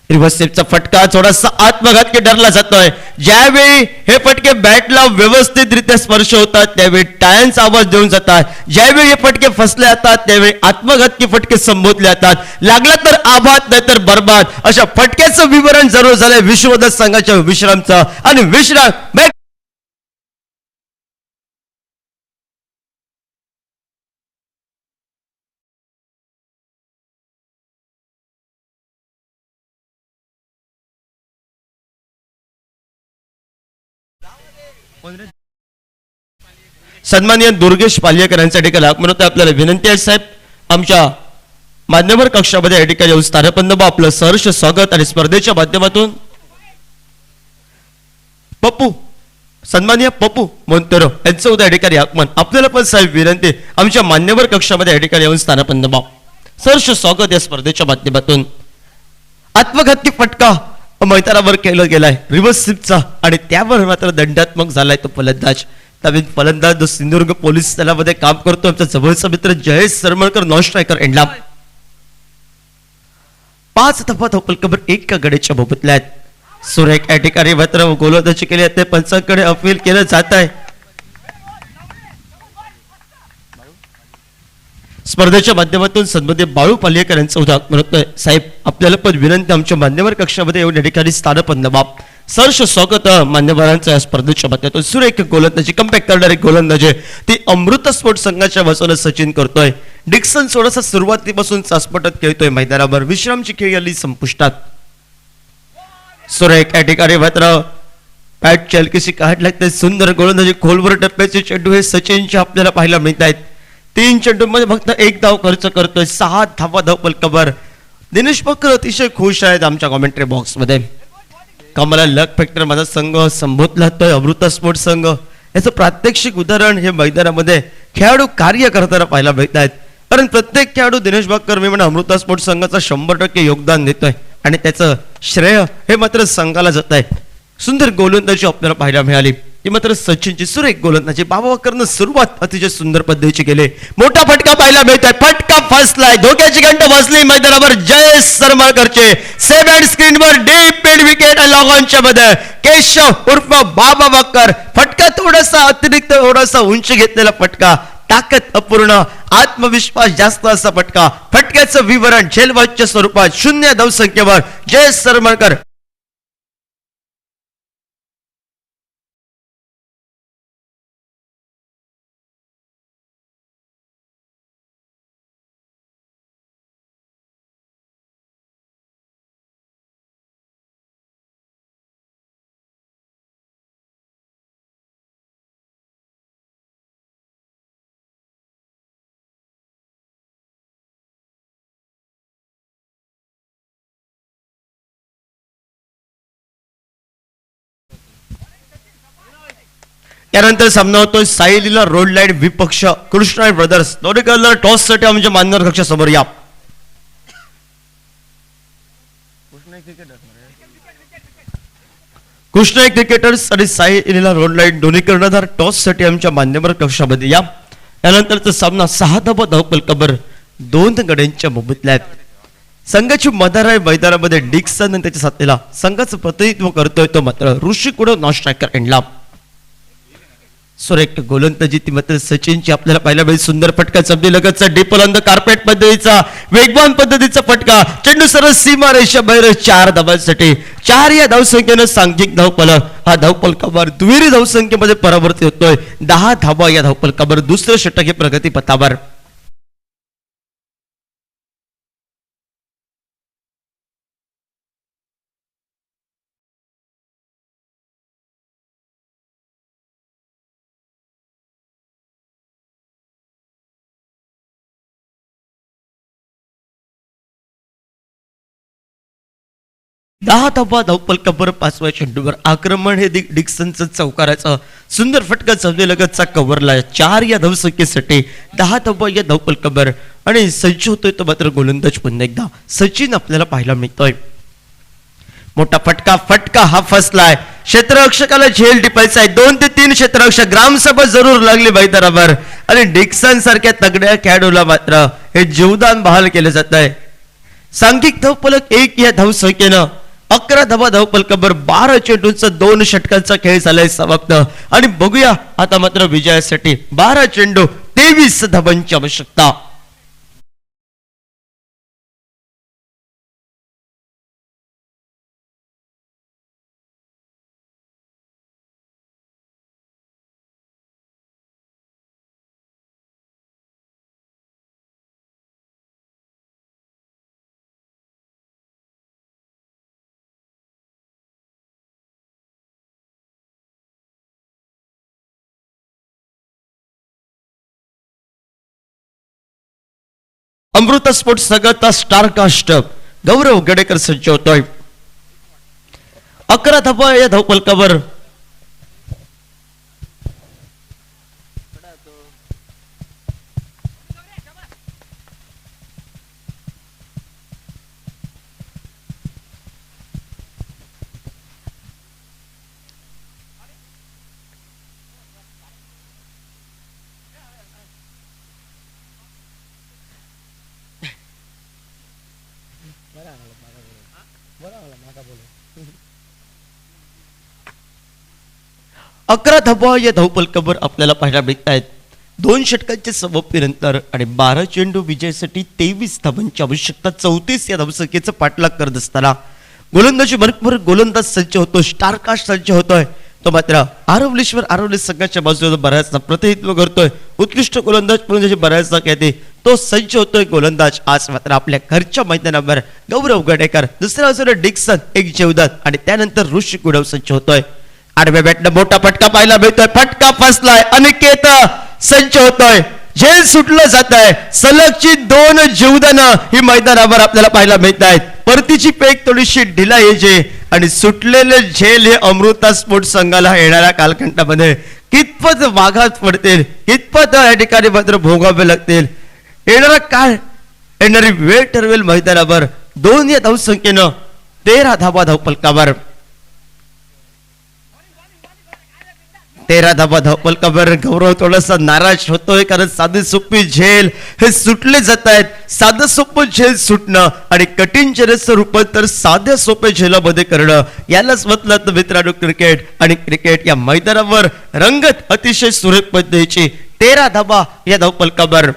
रिव्हर्स स्टेपचा फटका थोडासा आत्मघातकी ठरला जातोय. ज्यावेळी हे फटके बॅटला व्यवस्थितरित्या स्पर्श होतात त्यावेळी टाळ्यांचा आवाज देऊन जातात. ज्यावेळी हे फटके फसले जातात त्यावेळी आत्मघातकी फटके संबोधले जातात. लागला तर आबाद नाही तर बर्बाद अशा फटक्याचं विवरण जरूर झालंय विश्वदत संघाच्या विश्रामचं. आणि विश्राम सन्माननीय दुर्गेश पाल्येकर यांच्या ठिकाणी आगमन होतं. आपल्याला विनंती आहे साहेब, आमच्या मान्यवर कक्षामध्ये या ठिकाणी येऊन स्थानपन्न व्हा. आपलं सहर्ष स्वागत. आणि स्पर्धेच्या माध्यमातून पप्पू सन्माननीय पप्पू मोंतेरो यांचं उद्या या ठिकाणी आगमन. आपल्याला पण साहेब विनंती, आमच्या मान्यवर कक्षामध्ये या ठिकाणी येऊन स्थानपन्न व्हा. सहर्ष स्वागत या स्पर्धेच्या माध्यमातून. आत्मघातकी फटका मैदानावर केला गेलाय रिव्हर्स स्वीपचा आणि त्यावर मात्र दंडात्मक झालाय तो फलंदाज. नवीन फलंदाज जो सिंधुदुर्ग पोलीस दलामध्ये काम करतो आमचा जवळचा मित्र जयेश सरमळकर नॉन स्ट्रायकर एंडला. 5 धावा धावपलकाभर 1 गड्याच्या मोबदल्यात आहेत. सुरेख या ठिकाणी मात्र गोलंदाजी केली ते पंचांकडे अपील केलं जात आहे. स्पर्धेच्या माध्यमातून सन्माननीय बाळू पाल्येकर यांचं उद्या आगमन होतंय. साहेब आपल्याला पण विनंती, आमच्या मान्यवर कक्षामध्ये येऊन या ठिकाणी स्थानपन्न व्हा. सहर्ष स्वागत मान्यवरांचं या स्पर्धेच्या माध्यमातून. सुरेख गोलंदाजी कमबॅक करणारी गोलंदाजी ती अमृत स्पोर्ट संघाच्या वतीनं सचिन करतोय. डिक्सन थोडासा सुरुवातीपासून चाचपटत खेळतोय मैदानावर. विश्रामची खेळी आली संपुष्टात. सुरेख या ठिकाणी मात्र पॅट चलकीशी काढ लागते. सुंदर गोलंदाजी खोलवर टप्प्याचे चेंडू हे सचिनचे आपल्याला पाहायला मिळत आहेत. 3 चेंडूमध्ये फक्त 1 धाव खर्च करतोय. 6 धावा धावपलकाभर. दिनेश बक्कर अतिशय खुश आहेत आमच्या कॉमेंट्री बॉक्स मध्ये. कमला लक फॅक्टर माझा संघ संबोधला जातोय अमृता स्पोर्ट्स संघ. याचं प्रात्यक्षिक उदाहरण हे मैदानामध्ये खेळाडू कार्य करताना पाहायला मिळत आहेत. कारण प्रत्येक खेळाडू दिनेश बक्कर मी म्हणा अमृता स्पोर्ट्स संघाचा 100% योगदान देतोय आणि त्याचं श्रेय हे मात्र संघाला जात आहे. सुंदर गोलंदाजी आपल्याला पाहायला मिळाली. ती मात्र सचिनची सुरेख गोलंदाजी बाबा बक्करनं सुरुवात अतिशय सुंदर पद्धतीची केली. मोठा फटका पाहायला मिळतोय. फटका फसलाय. धोक्याची घंट बसली मैदानावर. जयेश सरमळकरचे सेव्ह अँड स्क्रीनवर डीप मिड विकेट लॉग ऑनच्या मध्ये केशव उर्फ बाबा बक्कर. फटका थोडासा अतिरिक्त थोडासा उंच घेतलेला फटका. ताकद अपूर्ण, आत्मविश्वास जास्त असा फटका. फटक्याचं विवरण झेलवॉचच्या स्वरूपात 0 धावसंख्येवर जयेश सरमळकर. त्यानंतर सामना होतोय सायलीला रोड लाईट विपक्ष कृष्णा ब्रदर्स. दोन्ही कलर टॉस साठी आमच्या मान्यवर कक्षा समोर या. कृष्णा क्रिकेटर्स आणि सायलीला रोड लाईट दोन्ही कर्णधार टॉस साठी आमच्या मान्यवर कक्षामध्ये या. यानंतरचा सामना 6 धावा धावपलकाभर 2 गड्यांच्या मोबदल्यात. संघाची मदार आहे मैदानामध्ये डिक्सन आणि त्याच्या साथीला संघाचं प्रतिनिधित्व करतोय तो मात्र ऋषी कुडव नॉन स्ट्रायकर एंडला सुरेख गोलंदाजी ती मात्र सचिनची आपल्याला पाहायला मिळेल. सुंदर फटका चमडी लगतचा डिपल ऑन द कार्पेट पद्धतीचा वेगवान पद्धतीचा फटका चेंडू सरळ सीमा रेषा बाहेर 4 धावांसाठी 4 या धावसंख्येनं सांघिक धावफलक हा धावफलकावर दुहेरी धावसंख्येमध्ये परावर्तित होतोय. 10 धावा या धावफलकावर दुसरं षटक हे प्रगती पथावर. दहा धावा धावफलकावर 5व्या चेंडूवर आक्रमण हे डिक्सनचं चौकाराचं सुंदर फटका चवले लगतचा कव्हरला 4 या धावसंख्येसाठी 10 धावा या धावफलकावर आणि सज्ज होतोय तो मात्र गोलंदाज पुन्हा एकदा सचिन आपल्याला पाहायला मिळतोय. मोठा फटका हा फसलाय क्षेत्ररक्षकाला झेल टिपायचा आहे. 2 ते 3 क्षेत्ररक्षक ग्रामसभा जरूर लागली मैदानावर आणि डिक्सन सारख्या तगड्या खेळाडूला मात्र हे जीवदान बहाल केलं जात आहे. सांघिक धावफलक 1 या धावसंख्येनं 11 धावा धावफलकावर 12 चेंडूंचा 2 षटकांचा खेळ झालाय समाप्त आणि बघूया आता मात्र विजयासाठी 12 चेंडू 23 धावांची आवश्यकता. अमृता स्पोर्ट्स सगळा स्टार कास्ट गौरव गडेकर सज्ज होतोय. 11 धावा या धावफलकावर अकरा धावा या धावफलकावर आपल्याला पाहायला मिळत आहेत. 2 षटकांच्या समाप्तीनंतर आणि 12 चेंडू विजयासाठी 23 धावांची आवश्यकता. 34 या धावसंख्येचा पाठलाग करत असताना गोलंदाजी बरोबर गोलंदाज सज्ज होतो. स्टारकास्ट सज्ज होतोय तो मात्र आरवली संघाच्या बाजूला बऱ्याचदा प्रतिनिधित्व करतोय. उत्कृष्ट गोलंदाज म्हणून बऱ्याचदा कहते तो सज्ज होतोय गोलंदाज. आज मात्र आपल्या घरच्या मैदानावर गौरव गडेकर दुसऱ्या बाजूला डिक्सन एक जीवदान आणि त्यानंतर ऋषी कुडव सज्ज होतोय. आडव्या बॅटनं मोठा फटका पाहायला मिळतोय. फटका फसलाय. अनिकेत सज्ज होतोय. झेल सुटलं जात आहे. सलगची 2 जीवदानं ही मैदानावर आपल्याला पाहायला मिळत आहेत. परतीची पेक थोडीशी ढिला यायची आणि सुटलेले झेल हे अमृता स्पोर्ट्स संघाला येणाऱ्या कालखंडामध्ये कितपत वाघात पडतील कितपत या ठिकाणी मात्र भोगावे लागतील येणारा काळ येणारी वेळ ठरवेल. मैदानावर 2 या धावसंख्येनं 13 धावा धावफलकावर 13 धावा धावफलकावर गौरव थोडासा नाराज होतोय कारण साधी सोपी झेल हे सुटले जात आहेत. साधं सोपं झेल सुटणं आणि कठीण झेलचं रूपांतर साध्या सोप्या झेलामध्ये करणं यालाच म्हटलं मित्रांनो क्रिकेट. आणि क्रिकेट या मैदानावर रंगत अतिशय सुरेख पद्धतीची 13 धावा या धावफलकावर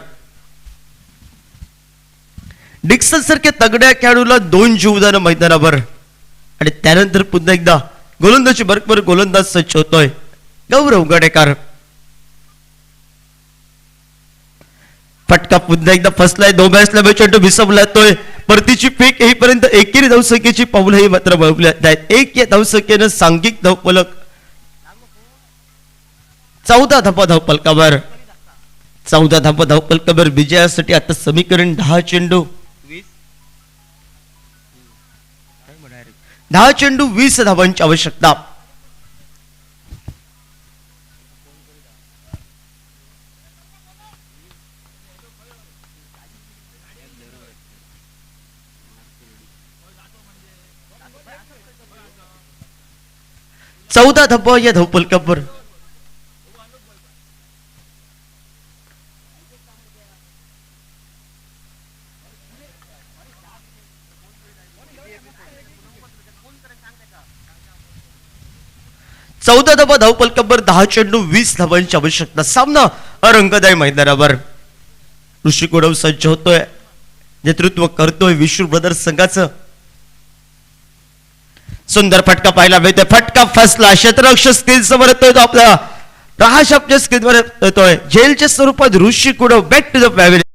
डिक्सन सारख्या तगड्या खेळाडूला 2 जीवदान मैदानावर आणि त्यानंतर पुन्हा एकदा गोलंदाजी बरोबर गोलंदाज सज्ज होतोय गौरव गडेकर. फटका पुन्हा एकदा फसलाय. 2 बॅट्सला चेंडू भिसवला जातोय. परतीची फेक येईपर्यंत एकेरी धावसंख्येची पावलं मात्र वळवली आहेत. 1 या धावसंख्येनं सांघिक धावफलक 14 धावा धावफलकावर 14 धावा धावफलकावर विजयासाठी आता समीकरण 10 चेंडू 20 धावांची आवश्यकता. चौदा धावा या धावफलकावर 14 धावा धावफलकावर 10 चेंडू 20 धावांची आवश्यकता. सामना रंगदाई मैदानावर. ऋषी गुडव सज्ज होतोय, नेतृत्व करतोय विश्व ब्रदर्स संघाचं. सुंदर फटका पाहायला मिळतोय. फटका फसला. क्षेत्ररक्षक स्क्रीन समोर येतोय तो आपला राहाश आपल्या स्क्रीनवर येतोय. जेलच्या स्वरूपात ऋषी गुडव बॅक टू द पॅव्हिलियन.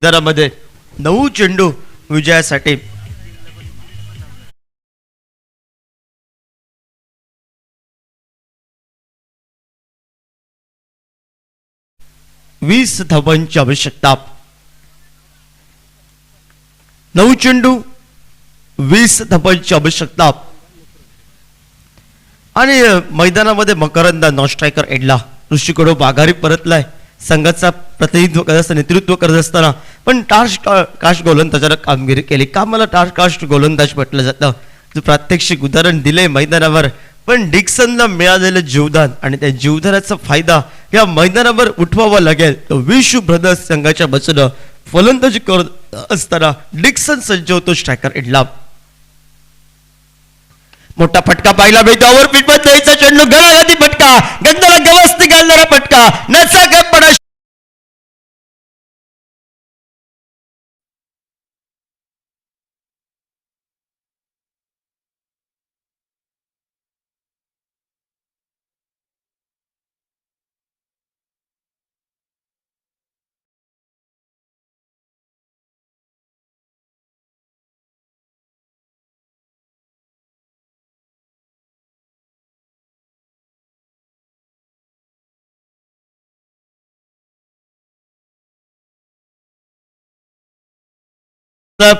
दरामध्ये 9 चेंडू विजयासाठी. वीस धावांची आवश्यकता. 9 चेंडू 20 धावांची आवश्यकता. आणि मैदानामध्ये मकरंद नॉन स्ट्रायकर एडला. ऋषी कडो माघारी परतलाय. संघाचा प्रतिनिधित्व करत असताना, नेतृत्व करत असताना पण कास्ट गोलंदाजानं कामगिरी केली. का मला कास्ट गोलंदाज म्हटलं जातं, जो प्रात्यक्षिक उदाहरण दिले मैदानावर. पण डिक्सनला मिळालेलं जीवदान आणि त्या जीवदानाचा फायदा या मैदानावर उठवावा लागेल. तो विश्व ब्रदर्स संघाच्या बाजूनं फलंदाजी करत असताना डिक्सन सज्ज होतो स्ट्रायकर एडला. मोठा फटका पाहिला मिळतो. ओव्हरपिच मध्ये द्यायचा चेंडू, गळाघाती फटका, गंधाला गवसती घालणारा फटका, नचा गपपणा.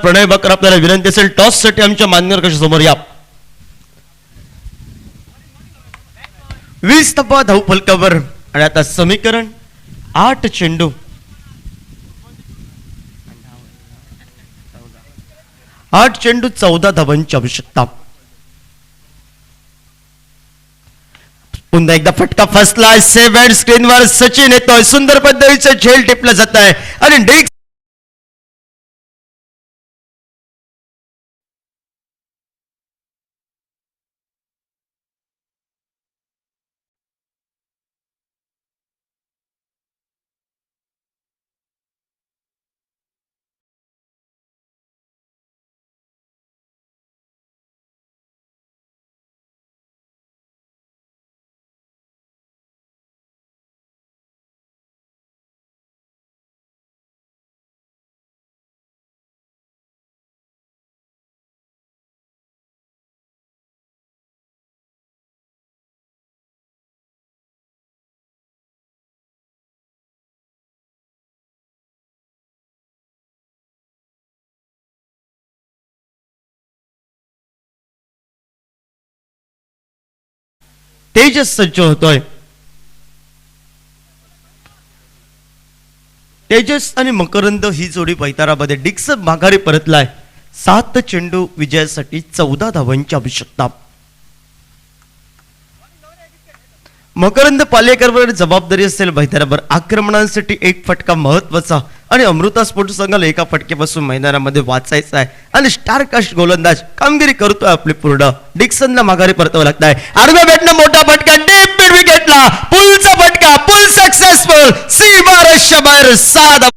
प्रणय बकर आपल्याला विनंती असेल टॉस साठी आमच्या मान्यवर समोर या. 20 धावा धावफलकावर. आणि आता समीकरण 8 चेंडू 8 चेंडू 14 धावांची आवश्यकता. पुन्हा एकदा फटका फसला. सेव्हन स्क्रीनवर सचिन येतोय. सुंदर पद्धतीचं झेल टिपलं जात आहे आणि डिक्स तेजस सज्ज होतोय. तेजस आणि मकरंद ही जोडी पैतारामध्ये. डिक्सन माघारी परतलाय. 7 चेंडू विजयासाठी 14 धावांची आवश्यकता. मकरंद पालेकरवर जबाबदारी असेल मैदानावर. आक्रमणांसाठी एक फटका महत्वाचा आणि अमृता स्पोर्ट्स संघाला एका फटक्यापासून मैदानामध्ये वाचायचा आहे. आणि स्टार कास्ट गोलंदाज कामगिरी करतोय आपली पूर्ण. डिक्सनला माघारी परतावं लागत आहे. आडव्या बॅटनं मोठा फटका, डीप मिड विकेटला, पुलचा फटका, पुल सक्सेसफुल. सीमारेषच्या बाहेर 6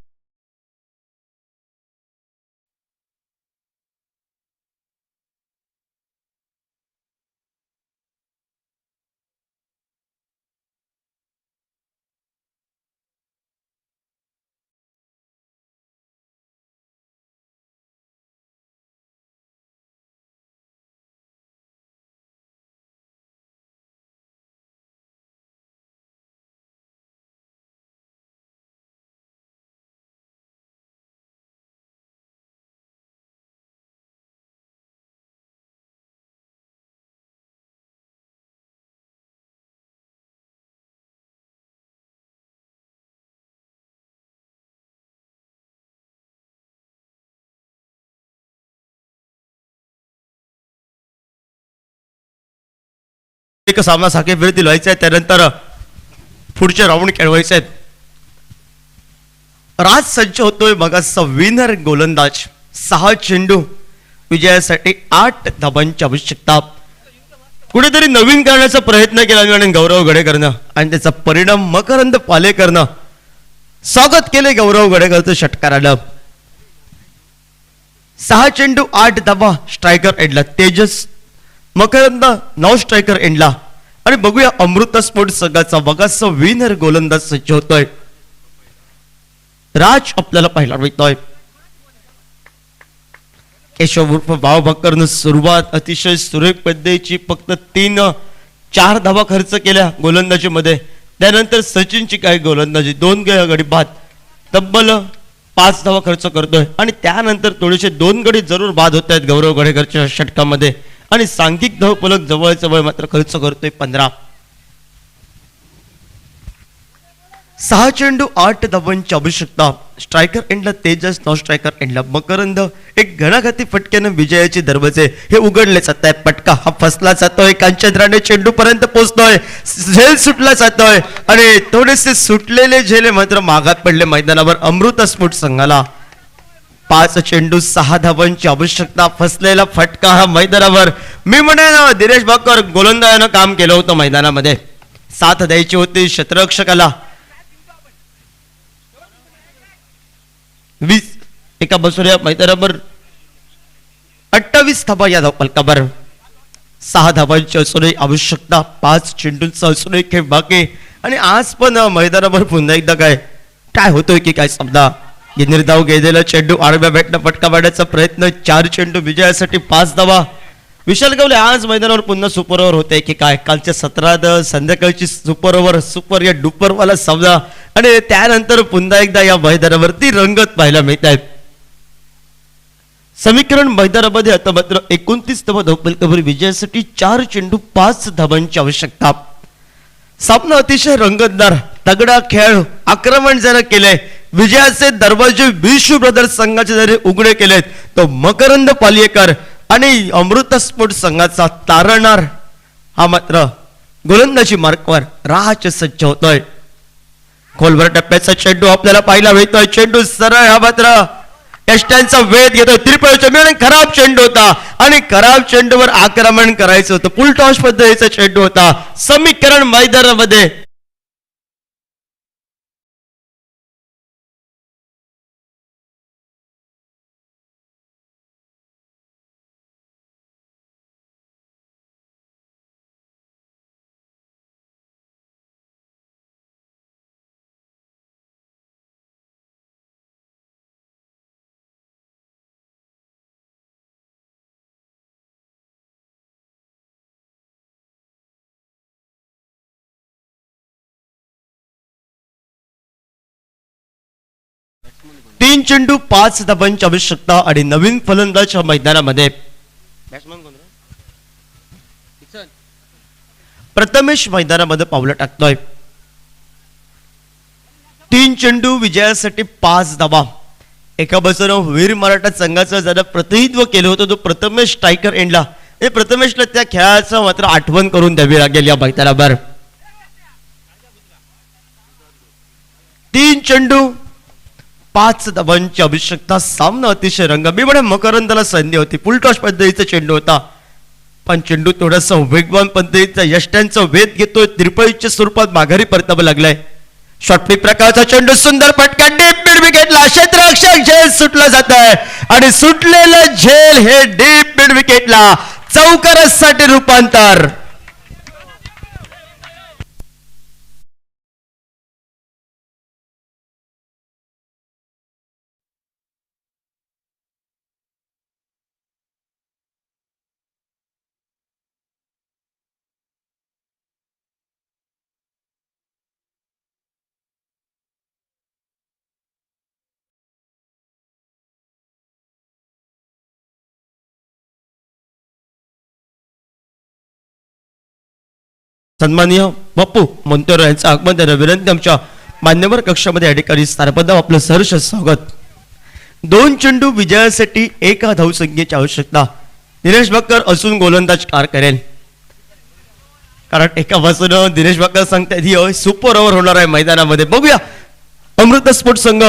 एक सामना साखळी विरुद्ध व्हायचा आहे, त्यानंतर पुढचे राऊंड खेळवायचे आहेत. राज सज्ज होतोय मगाचा विनर गोलंदाज. 6 चेंडू विजयासाठी 8 धाबांची आवश्यकता. कुठेतरी नवीन करण्याचा प्रयत्न केला आणि गौरव गडेकरनं आणि त्याचा परिणाम मकरंद पालेकरनं स्वागत केले गौरव गडेकरचं षटकारानं. 6 चेंडू 8 धाबा स्ट्रायकर एंडला तेजस, मकरंद 9 स्ट्रायकर एंडला. आणि बघूया अमृता स्पोर्ट्स संघाचा बघाचा विनर गोलंदाज सज्ज होतोय. राज आपल्याला पाहायला मिळतोय. केशव उर्फ भाव भक्करनं सुरुवात अतिशय सुरेख पद्धतीची फक्त 3-4 धावा खर्च केल्या गोलंदाजीमध्ये. त्यानंतर सचिनची काही गोलंदाजी 2 गडी बाद तब्बल 5 धावा खर्च करतोय. आणि त्यानंतर थोडेसे 2 गडी जरूर बाद होत आहेत गौरव गडेकरच्या षटकामध्ये. आणि सांघिक धावफलक जवळचं वय मात्र खर्च करतोय 15. 6 चेंडू 8 धावांची आवश्यकता. स्ट्रायकर एंडला तेजस, 9 स्ट्रायकर एंडला मकरंद. एक घणाघाती फटक्यानं विजयाचे दरवाजे हे उघडले जात आहे. पटका हा फसला जातोय, कांचन राणे चेंडू पर्यंत पोहोचतोय, झेल सुटला जातोय आणि थोडेसे सुटलेले झेले मात्र मागात पडले मैदानावर अमृता स्पोर्ट्स संघाला. 5 चेंडू 6 धावांची आवश्यकता. फसलेला फटका हा मैदानावर मी म्हणेन दिनेश भाकर गोलंदाजानं काम केलं होतं मैदानामध्ये. साथ द्यायची होती क्षेत्ररक्षकाला. 20 एका बसुऱ्या मैदानावर 28 धाबा या धावफलकावर. 6 धाबांची असूनही आवश्यकता. 5 चेंडूंचा असूनही खेळ बाकी. आणि आज पण मैदानावर पुन्हा एकदा काय होतोय की काय समजा. निर्धाव गेलेला चेंडू आडव्या बॅटनं फटका पाडण्याचा प्रयत्न. 4 चेंडू विजयासाठी 5 धावा. विशाल गवले आज मैदानावर पुन्हा सुपर ओव्हर होते की काय. कालच्या 17 संध्याकाळची सुपर ओव्हर सुपर या डुपरवाला सामना आणि त्यानंतर पुन्हा एकदा या मैदानावरती रंगत पाहायला मिळत आहेत. समीकरण मैदानामध्ये आता मात्र 29 धावा धावफलकावर विजयासाठी 4 चेंडू 5 धाबांची आवश्यकता. सामना अतिशय रंगतदार तगडा खेळ आक्रमण जरा केलंय. विजयाचे दरवाजे विश्व ब्रदर्स संघाचे जरी उघडे केलेत तो मकरंद पालियेकर आणि अमृता स्पोर्ट्स संघाचा तारणार हा मात्र गोलंदाजी मार्कवर राहाच सज्ज होतोय. खोलवर टप्प्याचा चेंडू आपल्याला पाहायला मिळतोय. चेंडू सरळ हा मात्र यष्ट्यांचा वेध घेतोय. त्रिपळीचा मिळून खराब चेंडू होता आणि खराब चेंडूवर आक्रमण करायचं होतं. फुल टॉस पद्धतीचा चेंडू होता. समीकरण मैदानामध्ये तीन चेंडू 5 धाबांची आवश्यकता आणि नवीन फलंदाज मैदानामध्ये प्रथमेश मैदानामध्ये पावलं टाकतोय. 3 चेंडू विजयासाठी 5 धाबा. एका बाजूनं वीर मराठा संघाचं जरा प्रतिनिधित्व केलं होतं तो प्रथमेश स्ट्रायकर एंडला. हे प्रथमेशला त्या खेळाचं मात्र आठवण करून द्यावी लागेल या मैदानावर. 3 चेंडू 5 धाबांची आवश्यकता. सामना अतिशय रंगीबेरंगी. मकरंदला संधी होती. फुलटॉस पद्धतीचा चेंडू होता पण चेंडू थोडासा वेगवान पद्धतीचा यष्ट्यांचा वेध घेतोय. त्रिपळीच्या स्वरूपात माघारी परतावं लागलाय. शॉर्ट प्रकारचा चेंडू सुंदर फटका डीप मिड विकेटला. क्षेत्ररक्षक झेल सुटला जात आहे आणि सुटलेलं झेल हे डीप मिड विकेटला चौकारसाठी रूपांतर. सन्माननीय बाप्पू मोंतेरो यांचं आगमन त्यांना विनंती. आमच्या मान्यवर कक्षामध्ये या ठिकाणी स्थानपदाव आपलं सहर्ष स्वागत. 2 चेंडू विजयासाठी 1 धावसंख्येची आवश्यकता. दिनेश भक्कर असून गोलंदाज कार करेल. कारण एका बाजूनं दिनेश बाकर सांगतायत ही सुपर ओव्हर होणार आहे मैदानामध्ये. बघूया अमृत स्पोर्ट संघ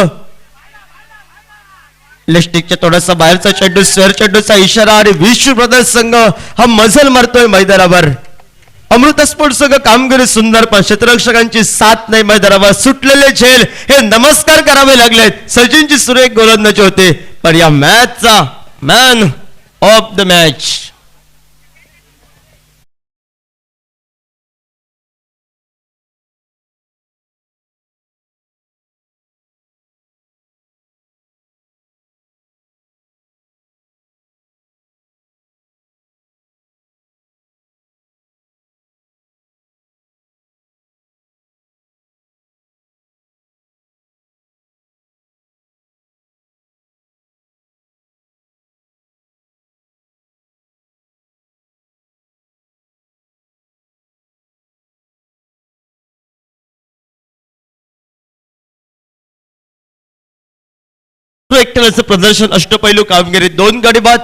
इलेस्टिकच्या थोडासा बाहेरचा चेंडू स्क्वेअर चेंडूचा इशारा आणि विश्व ब्रदर्स संघ हा मजल मारतोय मैदानावर. अमृत स्पोर्ट संघ कामगिरी सुंदर पण क्षेत्ररक्षकांची साथ नाही मैदानावर. सुटलेले झेल हे नमस्कार करावे लागलेत. सचिनची सुरेख गोलंदाजी होते पण या मॅचचा मॅन ऑफ द मॅच एकट्याचं प्रदर्शन अष्टपैलू कामगिरी 2 गडी बाद